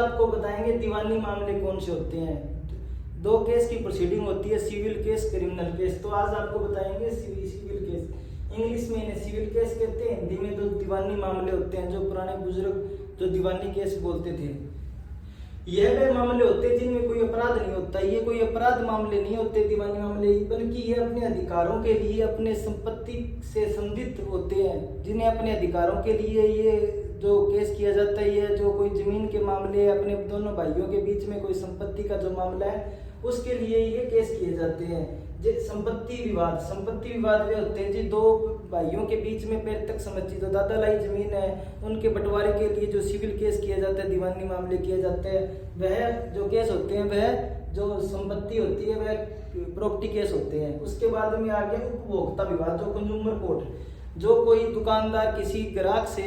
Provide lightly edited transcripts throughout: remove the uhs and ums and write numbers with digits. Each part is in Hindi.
आपको बताएंगे दीवानी मामले कौन से होते हैं। दो केस की प्रोसीडिंग होती है, सिविल केस, क्रिमिनल केस। तो आज आपको बताएंगे सिविल केस। इंग्लिश में इन्हें सिविल केस कहते हैं, हिंदी में जो दीवानी मामले होते हैं, जो पुराने बुजुर्ग जो दीवानी केस बोलते थे। यह वे मामले होते हैं जिनमें कोई अपराध नहीं होता। ये कोई अपराध मामले नहीं होते दीवानी मामले, बल्कि ये अपने अधिकारों के लिए, अपने संपत्ति से संबंधित होते हैं, जिन्हें अपने अधिकारों के लिए ये जो केस किया जाता है। ये जो कोई जमीन के मामले, अपने दोनों भाइयों के बीच में कोई संपत्ति का जो मामला है, उसके लिए ये केस किए जाते हैं। संपत्ति विवाद वे होते हैं जी दो भाइयों के बीच में पैर तक समझी जो दादालाई जमीन है, उनके बंटवारे के लिए जो सिविल केस किया जाता है, दीवानी मामले किए जाते हैं। वह जो केस होते हैं, वह जो संपत्ति होती है, वह प्रॉपर्टी केस होते हैं। उसके बाद में आ गया उपभोक्ता विवाद, जो कंज्यूमर कोर्ट। जो कोई दुकानदार किसी ग्राहक से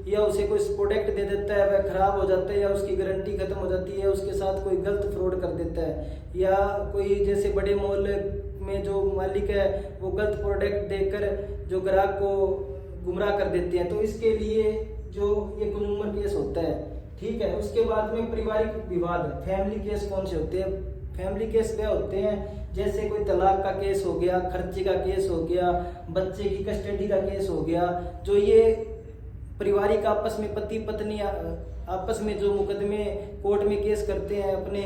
या उसे कोई प्रोडक्ट दे देता है, वह खराब हो जाता है या उसकी गारंटी खत्म हो जाती है, उसके साथ कोई गलत फ्रॉड कर देता है, या कोई जैसे बड़े मॉल में जो मालिक है वो गलत प्रोडक्ट देकर जो ग्राहक को गुमराह कर देते हैं, तो इसके लिए जो ये कंज्यूमर केस होता है। ठीक है। उसके बाद में पारिवारिक विवाद, फैमिली केस कौन से होते हैं। फैमिली केस वे होते हैं जैसे कोई तलाक का केस हो गया, खर्चे का केस हो गया, बच्चे की कस्टडी का केस हो गया। जो ये पारिवारिक आपस में पति पत्नी आपस में जो मुकदमे कोर्ट में केस करते हैं अपने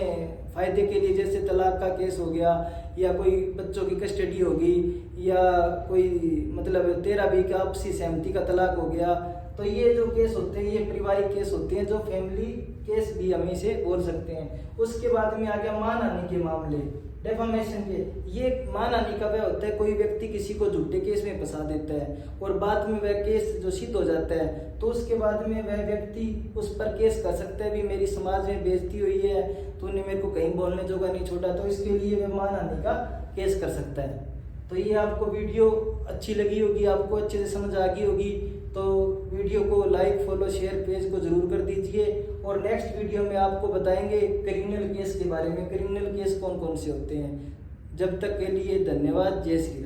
फायदे के लिए, जैसे तलाक का केस हो गया, या कोई बच्चों की कस्टडी होगी, या कोई मतलब 13B का आपसी सहमति का तलाक हो गया। तो ये जो केस होते हैं ये पारिवारिक केस होते हैं, जो फैमिली केस भी हम इसे बोल सकते हैं। उसके बाद में आ गया मानहानि के मामले, डेफामेशन के। ये मानहानि का वह होता है कोई व्यक्ति किसी को झूठे केस में फंसा देता है और बाद में वह केस जो सिद्ध हो जाता है, तो उसके बाद में वह व्यक्ति उस पर केस कर सकता है, भी मेरी समाज में बेइज्जती हुई है, तूने मेरे को कहीं बोलने जोगा नहीं छोड़ा, तो इसके लिए वह मानहानि का केस कर सकता है। तो ये आपको वीडियो अच्छी लगी होगी, आपको अच्छे से समझ आ गई होगी, तो वीडियो को लाइक, फॉलो, शेयर, पेज को जरूर कर दीजिए। और नेक्स्ट वीडियो में आपको बताएंगे क्रिमिनल केस के बारे में, क्रिमिनल केस कौन कौन से होते हैं। जब तक के लिए धन्यवाद। जय श्री राम।